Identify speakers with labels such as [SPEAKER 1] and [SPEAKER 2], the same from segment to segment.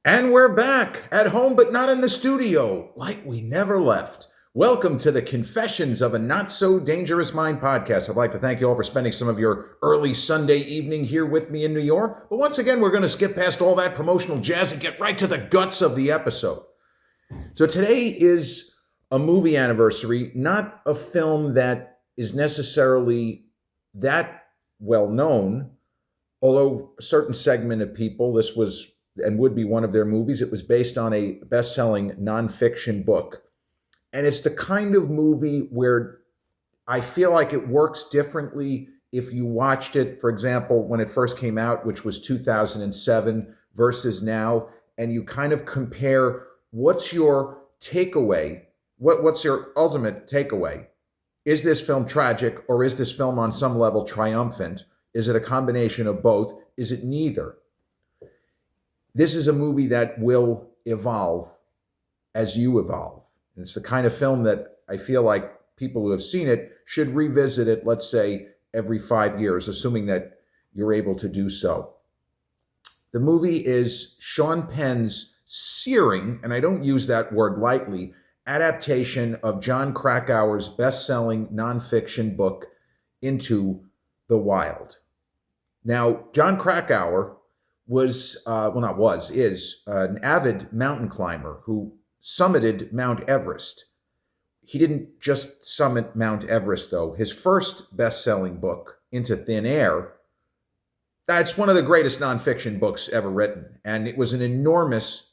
[SPEAKER 1] And we're back at home, but not in the studio, like we never left. Welcome to the Confessions of a Not So Dangerous Mind podcast. I'd like to thank you all for spending some of your early Sunday evening here with me in New York. But once again, we're going to skip past all that promotional jazz and get right to the guts of the episode. So today is a movie anniversary, not a film that is necessarily that well known, although a certain segment of people, this was and would be one of their movies. It was based on a best-selling nonfiction book. And it's the kind of movie where I feel like it works differently if you watched it, for example, when it first came out, which was 2007 versus now, and you kind of compare what's your takeaway, what's your ultimate takeaway? Is this film tragic, or is this film on some level triumphant? Is it a combination of both? Is it neither? This is a movie that will evolve as you evolve. And it's the kind of film that I feel like people who have seen it should revisit it, let's say, every 5 years, assuming that you're able to do so. The movie is Sean Penn's searing, and I don't use that word lightly, adaptation of Jon Krakauer's best-selling nonfiction book, Into the Wild. Now, Jon Krakauer is an avid mountain climber who summited Mount Everest. He didn't just summit Mount Everest, though. His first best-selling book, Into Thin Air, that's one of the greatest nonfiction books ever written. And it was an enormous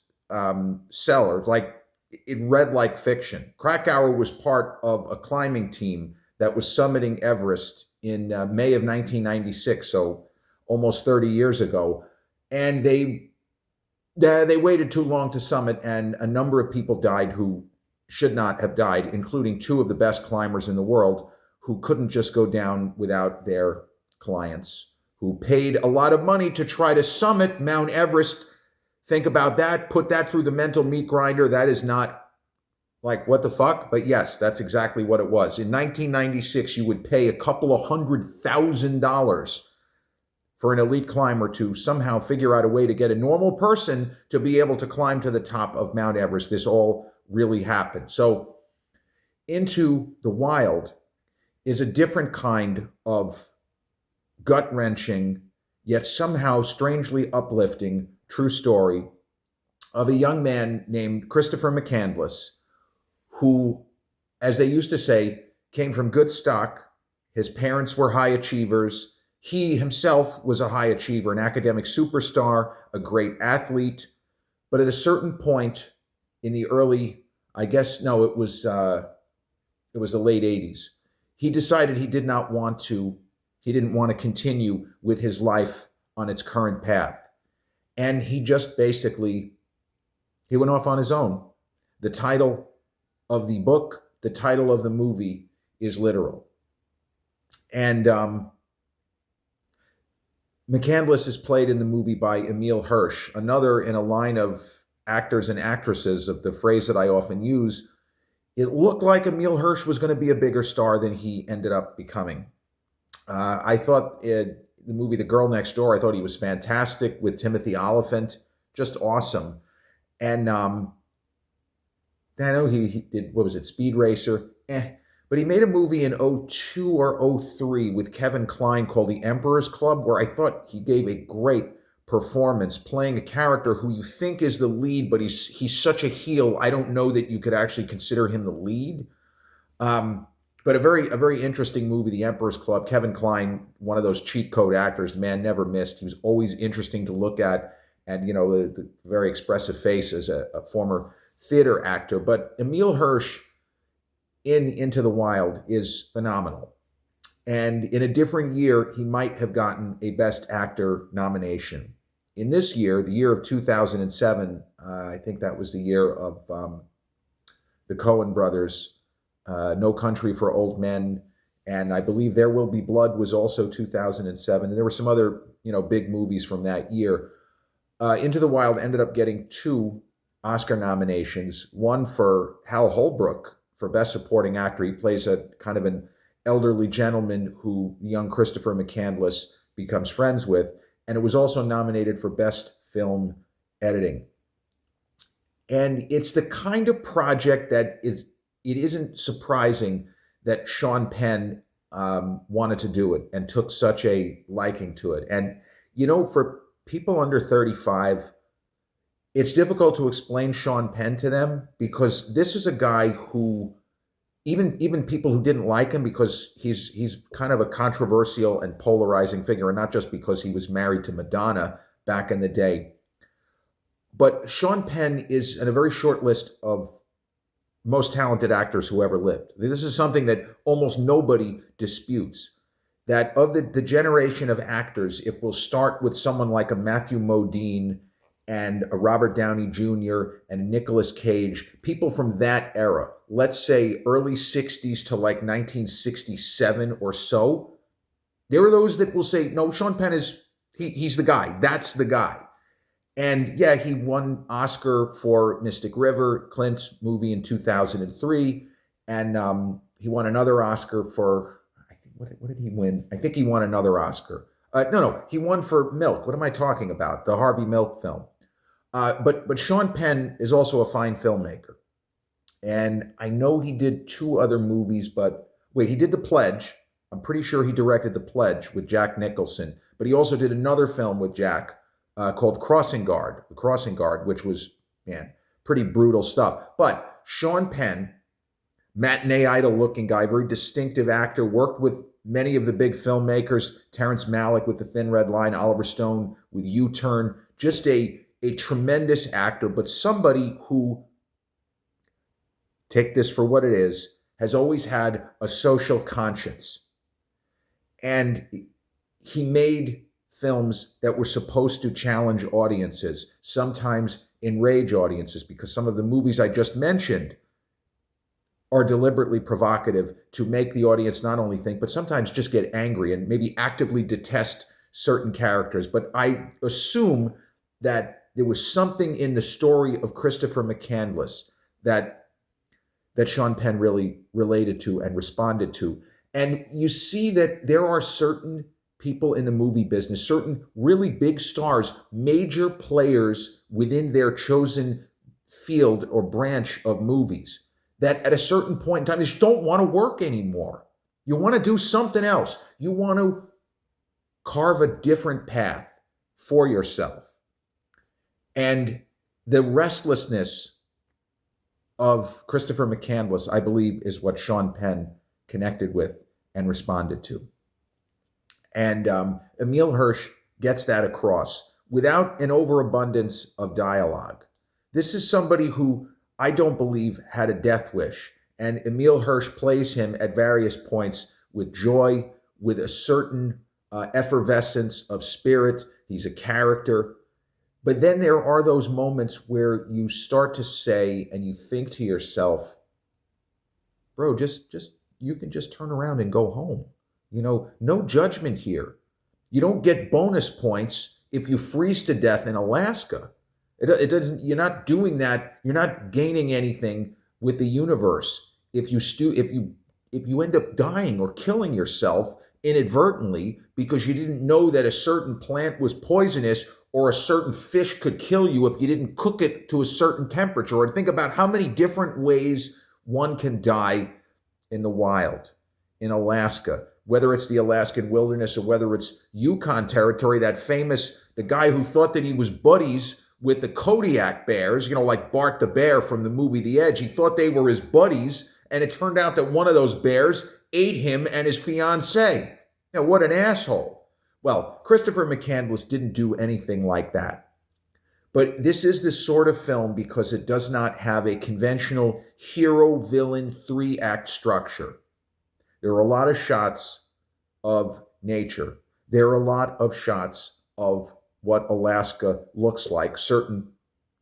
[SPEAKER 1] seller. Like, it read like fiction. Krakauer was part of a climbing team that was summiting Everest in May of 1996, so almost 30 years ago. And they waited too long to summit, and a number of people died who should not have died, including two of the best climbers in the world who couldn't just go down without their clients, who paid a lot of money to try to summit Mount Everest. Think about that. Put that through the mental meat grinder. That is not like, what the fuck? But yes, that's exactly what it was. In 1996, you would pay a couple of $100,000 for an elite climber to somehow figure out a way to get a normal person to be able to climb to the top of Mount Everest. This all really happened. So Into the Wild is a different kind of gut-wrenching, yet somehow strangely uplifting true story of a young man named Christopher McCandless, who, as they used to say, came from good stock. His parents were high achievers. He himself was a high achiever, an academic superstar, a great athlete. But at a certain point in the early, it was the late 80s, he decided he didn't want to continue with his life on its current path. And he just basically, he went off on his own. The title of the book, the title of the movie is literal. And McCandless is played in the movie by Emile Hirsch, another in a line of actors and actresses of the phrase that I often use. It looked like Emile Hirsch was going to be a bigger star than he ended up becoming. I thought the movie The Girl Next Door, I thought he was fantastic with Timothy Olyphant, just awesome. And I know he did, what was it, Speed Racer? But he made a movie in '02 or '03 with Kevin Kline called The Emperor's Club, where I thought he gave a great performance playing a character who you think is the lead, but he's such a heel. I don't know that you could actually consider him the lead. But a very interesting movie, The Emperor's Club. Kevin Kline, one of those cheat code actors, the man never missed. He was always interesting to look at, and the very expressive face as a former theater actor. But Emile Hirsch in Into the Wild is phenomenal. And in a different year, he might have gotten a Best Actor nomination. In this year, the year of 2007, I think that was the year of the Coen brothers, No Country for Old Men, and I believe There Will Be Blood was also 2007. And there were some other, big movies from that year. Into the Wild ended up getting 2 Oscar nominations, one for Hal Holbrook for Best Supporting Actor. He plays a kind of an elderly gentleman who young Christopher McCandless becomes friends with. And it was also nominated for Best Film Editing. And it's the kind of project that it isn't surprising that Sean Penn wanted to do it and took such a liking to it. And, for people under 35, it's difficult to explain Sean Penn to them because this is a guy who, even people who didn't like him because he's kind of a controversial and polarizing figure, and not just because he was married to Madonna back in the day. But Sean Penn is in a very short list of most talented actors who ever lived. This is something that almost nobody disputes. That of the generation of actors, if we'll start with someone like a Matthew Modine and a Robert Downey Jr. and Nicolas Cage, people from that era, let's say early 60s to like 1967 or so, there are those that will say, no, Sean Penn he's the guy. That's the guy. And yeah, he won Oscar for Mystic River, Clint's movie in 2003. And he won another Oscar for, I think, what did he win? I think he won another Oscar. No, he won for Milk. What am I talking about? The Harvey Milk film. But Sean Penn is also a fine filmmaker. And I know he did two other movies, but wait, he did The Pledge. I'm pretty sure he directed The Pledge with Jack Nicholson. But he also did another film with Jack called Crossing Guard, which was, man, pretty brutal stuff. But Sean Penn, matinee idol looking guy, very distinctive actor, worked with many of the big filmmakers, Terrence Malick with The Thin Red Line, Oliver Stone with U-Turn, just a tremendous actor, but somebody who, take this for what it is, has always had a social conscience. And he made films that were supposed to challenge audiences, sometimes enrage audiences, because some of the movies I just mentioned are deliberately provocative to make the audience not only think, but sometimes just get angry and maybe actively detest certain characters. But I assume that there was something in the story of Christopher McCandless that Sean Penn really related to and responded to. And you see that there are certain people in the movie business, certain really big stars, major players within their chosen field or branch of movies, that at a certain point in time, they just don't want to work anymore. You want to do something else. You want to carve a different path for yourself. And the restlessness of Christopher McCandless, I believe, is what Sean Penn connected with and responded to. And Emile Hirsch gets that across without an overabundance of dialogue. This is somebody who I don't believe had a death wish. And Emile Hirsch plays him at various points with joy, with a certain effervescence of spirit. He's a character. But then there are those moments where you start to say and you think to yourself, bro, you can just turn around and go home. No judgment here. You don't get bonus points if you freeze to death in Alaska. It doesn't. You're not doing that. You're not gaining anything with the universe if you end up dying or killing yourself inadvertently because you didn't know that a certain plant was poisonous or a certain fish could kill you if you didn't cook it to a certain temperature. Or think about how many different ways one can die in the wild, in Alaska, whether it's the Alaskan wilderness or whether it's Yukon territory, the guy who thought that he was buddies with the Kodiak bears, like Bart the Bear from the movie The Edge. He thought they were his buddies, and it turned out that one of those bears ate him and his fiancée. What an asshole. Well, Christopher McCandless didn't do anything like that. But this is the sort of film because it does not have a conventional hero-villain 3-act structure. There are a lot of shots of nature. There are a lot of shots of what Alaska looks like, certain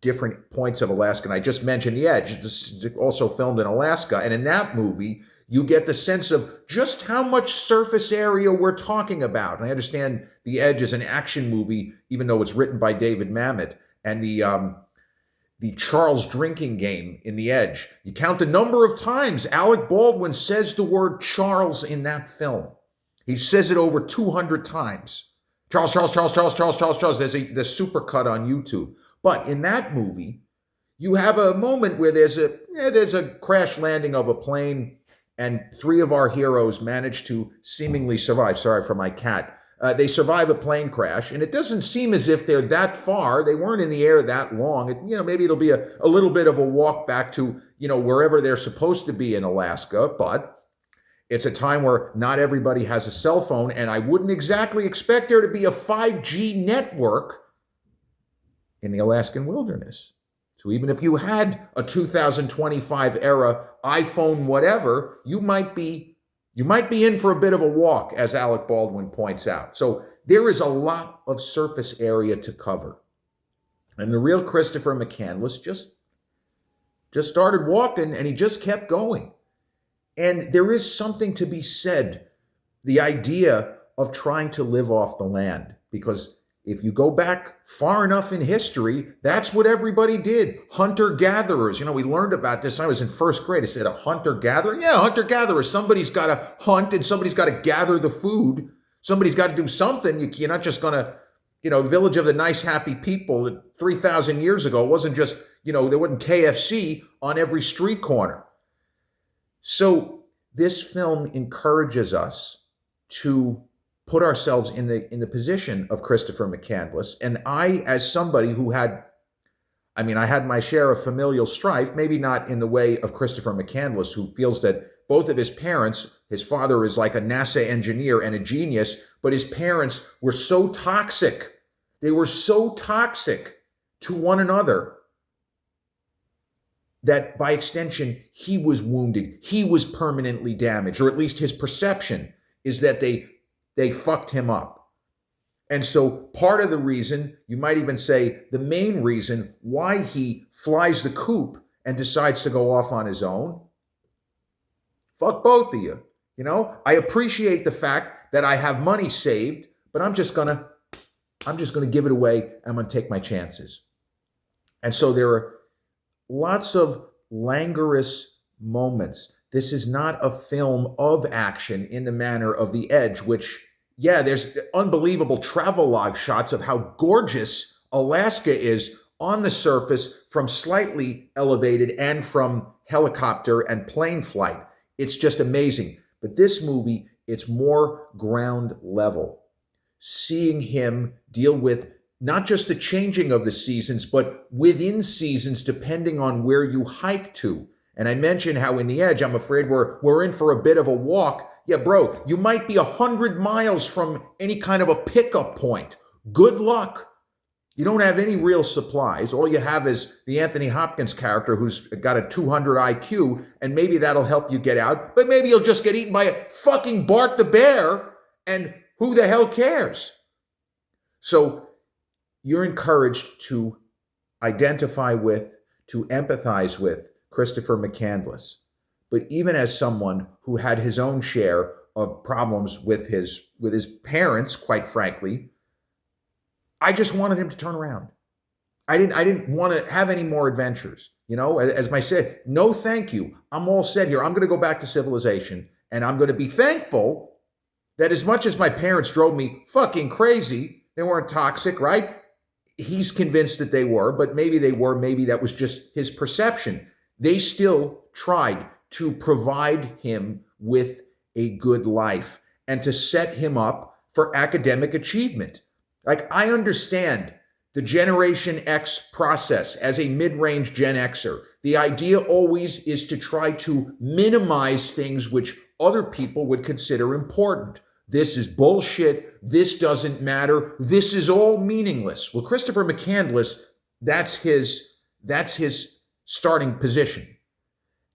[SPEAKER 1] different points of Alaska. And I just mentioned The Edge. This is also filmed in Alaska. And in that movie, you get the sense of just how much surface area we're talking about. And I understand The Edge is an action movie, even though it's written by David Mamet. And the Charles drinking game in The Edge. You count the number of times Alec Baldwin says the word Charles in that film. He says it over 200 times. Charles. There's the supercut on YouTube. But in that movie, You have a moment where there's a crash landing of a plane, and three of our heroes manage to seemingly survive. Sorry for my cat. They survive a plane crash, and it doesn't seem as if they're that far. They weren't in the air that long. Maybe it'll be a little bit of a walk back to, wherever they're supposed to be in Alaska, but it's a time where not everybody has a cell phone, and I wouldn't exactly expect there to be a 5G network in the Alaskan wilderness. So even if you had a 2025 era iPhone whatever, you might be in for a bit of a walk, as Alec Baldwin points out. So there is a lot of surface area to cover. And the real Christopher McCandless just started walking, and he just kept going. And there is something to be said, the idea of trying to live off the land, because if you go back far enough in history, that's what everybody did. Hunter-gatherers. We learned about this. I was in first grade. I said, a hunter-gatherer? Yeah, hunter-gatherer. Somebody's got to hunt, and somebody's got to gather the food. Somebody's got to do something. You're not just going to, the village of the nice, happy people 3,000 years ago, it wasn't just, there wasn't KFC on every street corner. So this film encourages us to put ourselves in the position of Christopher McCandless. And I, as somebody who I had my share of familial strife, maybe not in the way of Christopher McCandless, who feels that both of his parents, his father is like a NASA engineer and a genius, but his parents were so toxic. They were so toxic to one another that by extension, he was wounded. He was permanently damaged, or at least his perception is that they fucked him up. And so part of the reason, you might even say the main reason why he flies the coop and decides to go off on his own, fuck both of you. I appreciate the fact that I have money saved, but I'm just gonna give it away, and I'm gonna take my chances. And so there are lots of languorous moments. This is not a film of action in the manner of The Edge, which, there's unbelievable travelogue shots of how gorgeous Alaska is on the surface from slightly elevated and from helicopter and plane flight. It's just amazing. But this movie, it's more ground level. Seeing him deal with not just the changing of the seasons, but within seasons, depending on where you hike to. And I mentioned how in The Edge, I'm afraid we're in for a bit of a walk. Yeah, bro, you might be 100 miles from any kind of a pickup point. Good luck. You don't have any real supplies. All you have is the Anthony Hopkins character who's got a 200 IQ, and maybe that'll help you get out. But maybe you'll just get eaten by a fucking Bart the Bear, and who the hell cares? So you're encouraged to identify with, to empathize with Christopher McCandless. But even as someone who had his own share of problems with his parents, quite frankly, I just wanted him to turn around. I didn't want to have any more adventures. As I said, no thank you. I'm all set here. I'm going to go back to civilization, and I'm going to be thankful that as much as my parents drove me fucking crazy, they weren't toxic, right? He's convinced that they were, but maybe they were. Maybe that was just his perception. They still tried to provide him with a good life and to set him up for academic achievement. Like, I understand the Generation X process as a mid-range Gen Xer. The idea always is to try to minimize things which other people would consider important. This is bullshit. This doesn't matter. This is all meaningless. Well, Christopher McCandless, that's his starting position.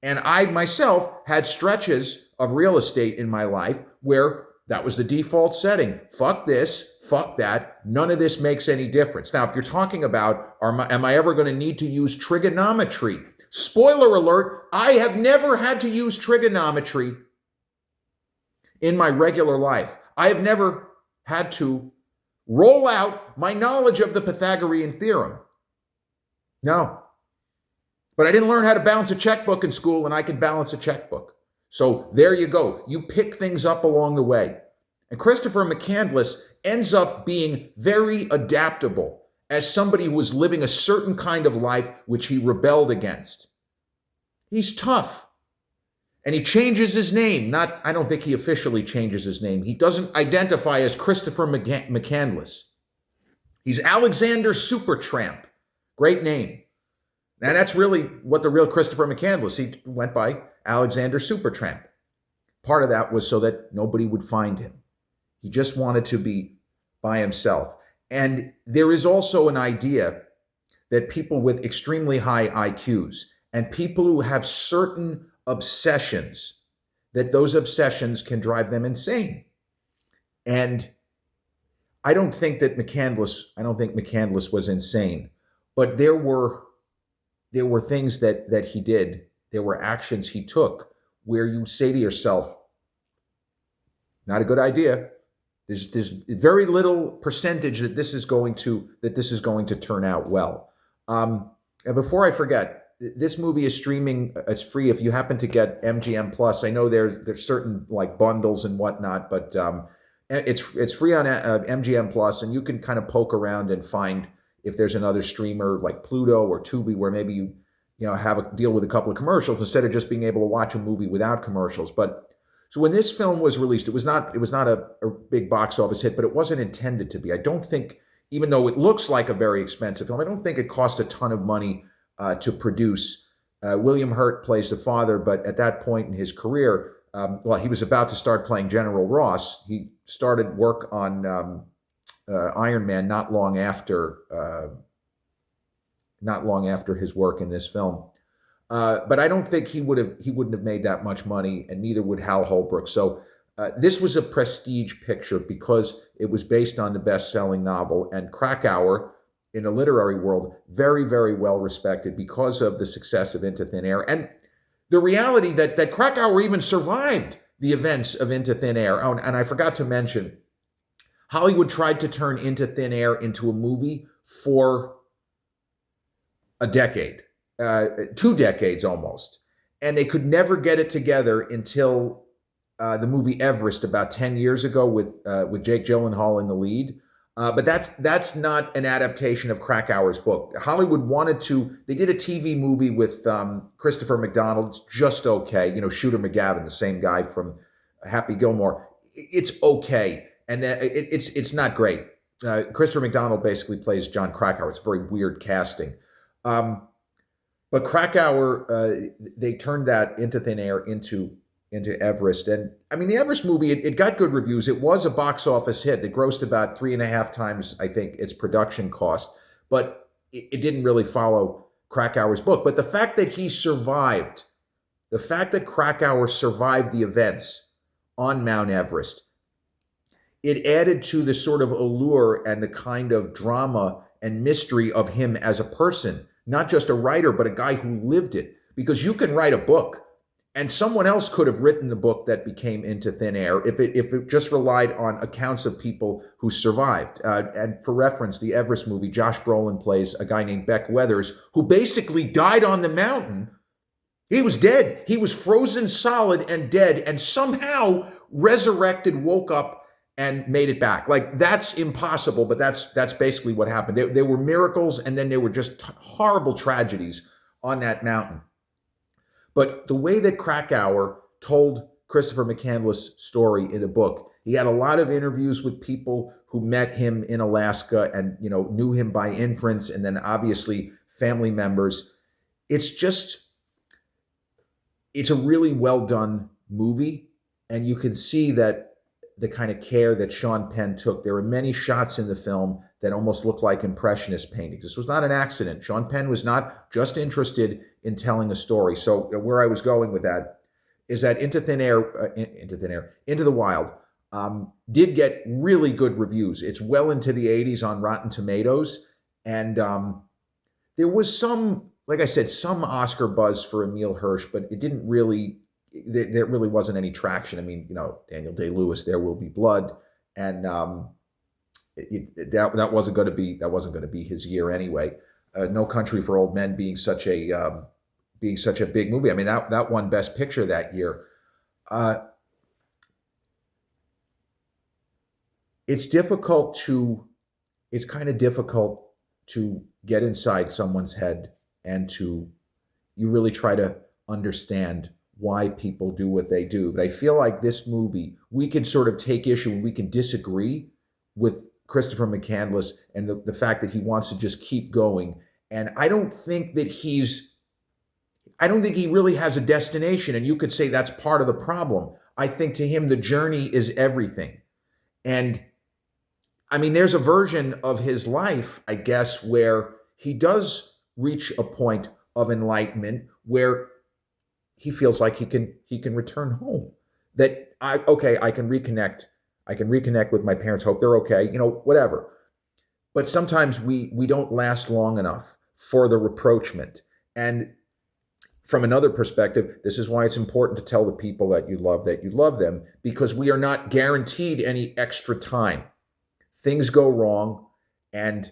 [SPEAKER 1] And I myself had stretches of real estate in my life where that was the default setting. Fuck this, fuck that. None of this makes any difference. Now, if you're talking about, am I ever going to need to use trigonometry? Spoiler alert, I have never had to use trigonometry in my regular life. I have never had to roll out my knowledge of the Pythagorean theorem. No. But I didn't learn how to balance a checkbook in school, and I can balance a checkbook. So there you go. You pick things up along the way. And Christopher McCandless ends up being very adaptable as somebody who was living a certain kind of life which he rebelled against. He's tough. And he changes his name. I don't think he officially changes his name. He doesn't identify as Christopher McCandless. He's Alexander Supertramp. Great name. And that's really what the real Christopher McCandless, he went by Alexander Supertramp. Part of that was so that nobody would find him. He just wanted to be by himself. And there is also an idea that people with extremely high IQs and people who have certain obsessions, that those obsessions can drive them insane. And I don't think McCandless was insane, but there were things that he did, there were actions he took where you say to yourself, not a good idea. There's very little percentage that this is going to turn out well. And before I forget, this movie is streaming. It's free if you happen to get MGM Plus. I know there's certain like bundles and whatnot, but it's free on MGM Plus, and you can kind of poke around and find if there's another streamer like Pluto or Tubi where maybe you have a deal with a couple of commercials instead of just being able to watch a movie without commercials. But so when this film was released, it was not a big box office hit, but it wasn't intended to be. I don't think, even though it looks like a very expensive film, I don't think it cost a ton of money to produce. William Hurt plays the father, but at that point in his career, he was about to start playing General Ross. He started work on Iron Man not long after his work in this film. But I don't think he wouldn't have made that much money, and neither would Hal Holbrook. So this was a prestige picture because it was based on the best-selling novel, and Krakauer, in the literary world, very, very well respected because of the success of Into Thin Air. And the reality that Krakauer even survived the events of Into Thin Air. Oh, and I forgot to mention, Hollywood tried to turn Into Thin Air into a movie for a decade, 2 decades almost. And they could never get it together until the movie Everest about 10 years ago with Jake Gyllenhaal in the lead. But that's not an adaptation of Krakauer's book. Hollywood wanted to. They did a TV movie with Christopher McDonald. It's just okay. Shooter McGavin, the same guy from Happy Gilmore. It's okay, and it's not great. Christopher McDonald basically plays Jon Krakauer. It's very weird casting. But Krakauer, they turned that Into Thin Air into Everest. And I mean, the Everest movie, it got good reviews. It was a box office hit. It grossed about 3.5 times, I think, its production cost. But it didn't really follow Krakauer's book. But the fact that Krakauer survived the events on Mount Everest, it added to the sort of allure and the kind of drama and mystery of him as a person. Not just a writer, but a guy who lived it. Because you can write a book, and someone else could have written the book that became Into Thin Air if it just relied on accounts of people who survived. And for reference, the Everest movie, Josh Brolin plays a guy named Beck Weathers, who basically died on the mountain. He was dead. He was frozen solid and dead, and somehow resurrected, woke up, and made it back. Like, that's impossible, but that's basically what happened. There were miracles, and then there were just horrible tragedies on that mountain. But the way that Krakauer told Christopher McCandless' story in a book, he had a lot of interviews with people who met him in Alaska and, knew him by inference, and then obviously family members. It's a really well done movie, and you can see that the kind of care that Sean Penn took. There are many shots in the film that almost look like impressionist paintings. This was not an accident. Sean Penn was not just interested in telling a story. So where I was going with that is that Into the Wild did get really good reviews. It's well into the 80s on Rotten Tomatoes. And there was some Oscar buzz for Emile Hirsch, but it didn't really, there really wasn't any traction. I mean, Daniel Day-Lewis, There Will Be Blood. And that wasn't going to be his year anyway. No Country for Old Men being such a big movie. I mean, that won Best Picture that year. It's kind of difficult to get inside someone's head and to you really try to understand why people do what they do. But I feel like this movie, we can sort of take issue and we can disagree with Christopher McCandless and the fact that he wants to just keep going. And I don't think he really has a destination. And you could say that's part of the problem. I think to him, the journey is everything. And I mean, there's a version of his life, I guess, where he does reach a point of enlightenment where he feels like he can return home. That I can reconnect with my parents, hope they're okay, whatever. But sometimes we don't last long enough for the rapprochement. And from another perspective, this is why it's important to tell the people that you love them, because we are not guaranteed any extra time. Things go wrong, and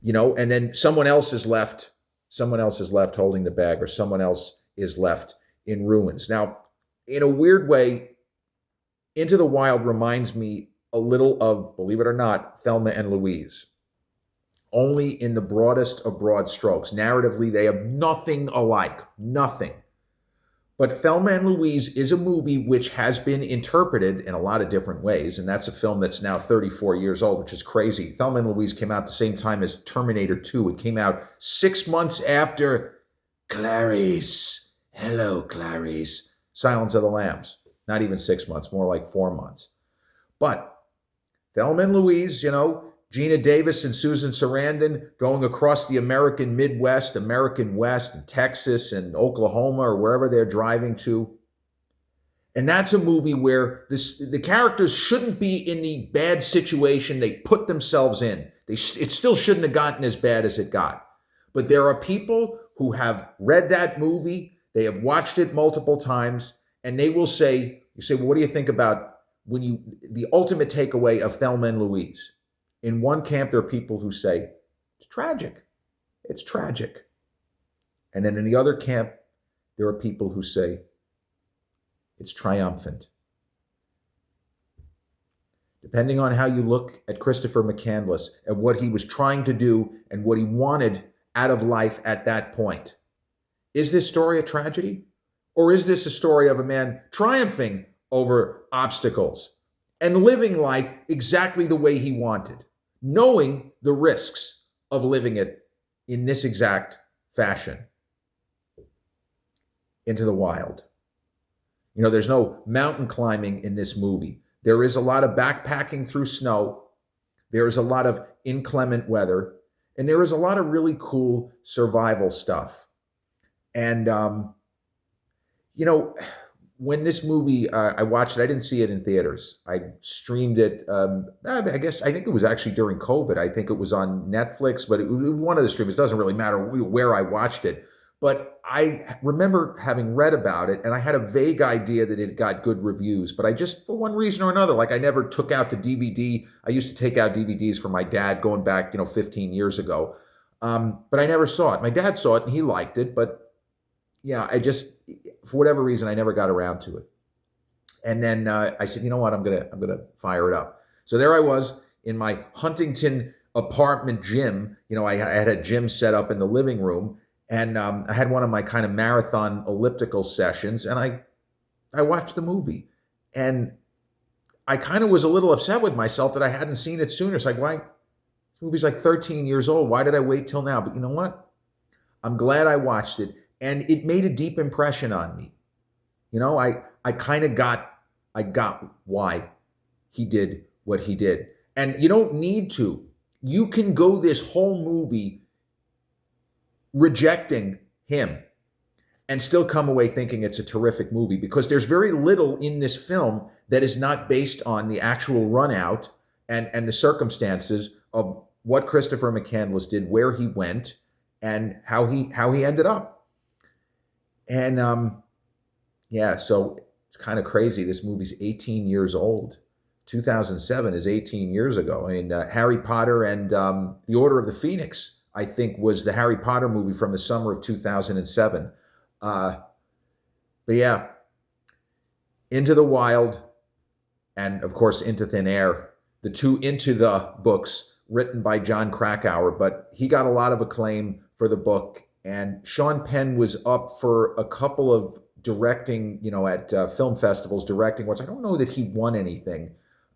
[SPEAKER 1] and then someone else is left holding the bag, or someone else is left in ruins. Now, in a weird way, Into the Wild reminds me a little of, believe it or not, Thelma and Louise. Only in the broadest of broad strokes. Narratively, they have nothing alike. Nothing. But Thelma and Louise is a movie which has been interpreted in a lot of different ways, and that's a film that's now 34 years old, which is crazy. Thelma and Louise came out the same time as Terminator 2. It came out 6 months after Clarice. Hello, Clarice. Silence of the Lambs. Not even 6 months, more like 4 months. But Thelma and Louise, Gina Davis and Susan Sarandon going across the American Midwest, American West, and Texas and Oklahoma or wherever they're driving to. And that's a movie where the characters shouldn't be in the bad situation they put themselves in. It still shouldn't have gotten as bad as it got. But there are people who have read that movie, they have watched it multiple times, and they will say, well, what do you think about the ultimate takeaway of Thelma and Louise? In one camp, there are people who say, it's tragic. It's tragic. And then in the other camp, there are people who say, it's triumphant. Depending on how you look at Christopher McCandless and what he was trying to do and what he wanted out of life at that point. Is this story a tragedy? Or is this a story of a man triumphing over obstacles and living life exactly the way he wanted, knowing the risks of living it in this exact fashion? Into the Wild. There's no mountain climbing in this movie. There is a lot of backpacking through snow. There is a lot of inclement weather. And there is a lot of really cool survival stuff. And, when this movie, I watched it, I didn't see it in theaters. I streamed it. I think it was actually during COVID. I think it was on Netflix, but it was one of the streamers. It doesn't really matter where I watched it. But I remember having read about it, and I had a vague idea that it got good reviews. But I just, for one reason or another, I never took out the DVD. I used to take out DVDs for my dad going back, 15 years ago. But I never saw it. My dad saw it, and he liked it. But yeah, for whatever reason, I never got around to it. And then I said, you know what, I'm gonna fire it up. So there I was in my Huntington apartment gym. I had a gym set up in the living room, and I had one of my kind of marathon elliptical sessions, and I watched the movie, and I kind of was a little upset with myself that I hadn't seen it sooner. It's like, why? This movie's like 13 years old. Why did I wait till now? But you know what? I'm glad I watched it. And it made a deep impression on me. I kind of got why he did what he did. And you don't need to. You can go this whole movie rejecting him and still come away thinking it's a terrific movie, because there's very little in this film that is not based on the actual run out and the circumstances of what Christopher McCandless did, where he went, and how he ended up. And so it's kind of crazy. This movie's 18 years old. 2007 is 18 years ago. I mean, Harry Potter and The Order of the Phoenix, I think, was the Harry Potter movie from the summer of 2007. But yeah, Into the Wild and, of course, Into Thin Air, the two Into the books written by Jon Krakauer, but he got a lot of acclaim for the book. And Sean Penn was up for a couple of directing, at film festivals, directing awards. I don't know that he won anything.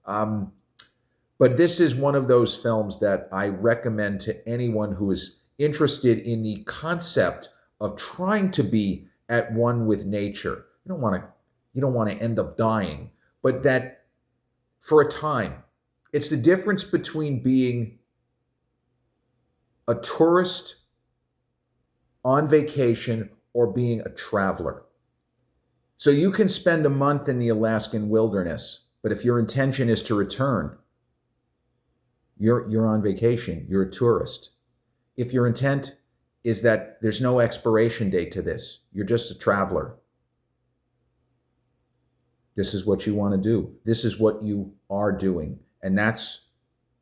[SPEAKER 1] But this is one of those films that I recommend to anyone who is interested in the concept of trying to be at one with nature. You don't want to end up dying, but that for a time, it's the difference between being a tourist on vacation or being a traveler. So you can spend a month in the Alaskan wilderness, but if your intention is to return, you're on vacation, you're a tourist. If your intent is that there's no expiration date to this, you're just a traveler. This is what you want to do. This is what you are doing. And that's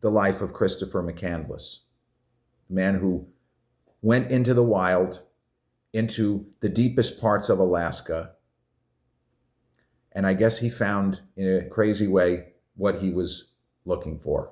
[SPEAKER 1] the life of Christopher McCandless, the man who went into the wild, into the deepest parts of Alaska. And I guess he found, in a crazy way, what he was looking for.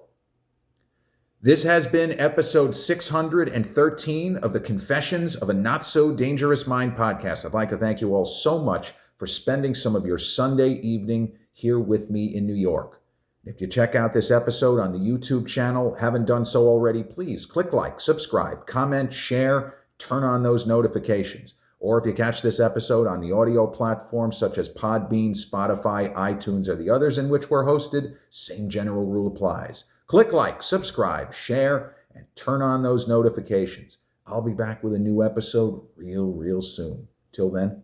[SPEAKER 1] This has been episode 613 of the Confessions of a Not So Dangerous Mind podcast. I'd like to thank you all so much for spending some of your Sunday evening here with me in New York. If you check out this episode on the YouTube channel, haven't done so already, please click like, subscribe, comment, share, turn on those notifications. Or if you catch this episode on the audio platforms such as Podbean, Spotify, iTunes, or the others in which we're hosted, same general rule applies. Click like, subscribe, share, and turn on those notifications. I'll be back with a new episode real soon. Till then,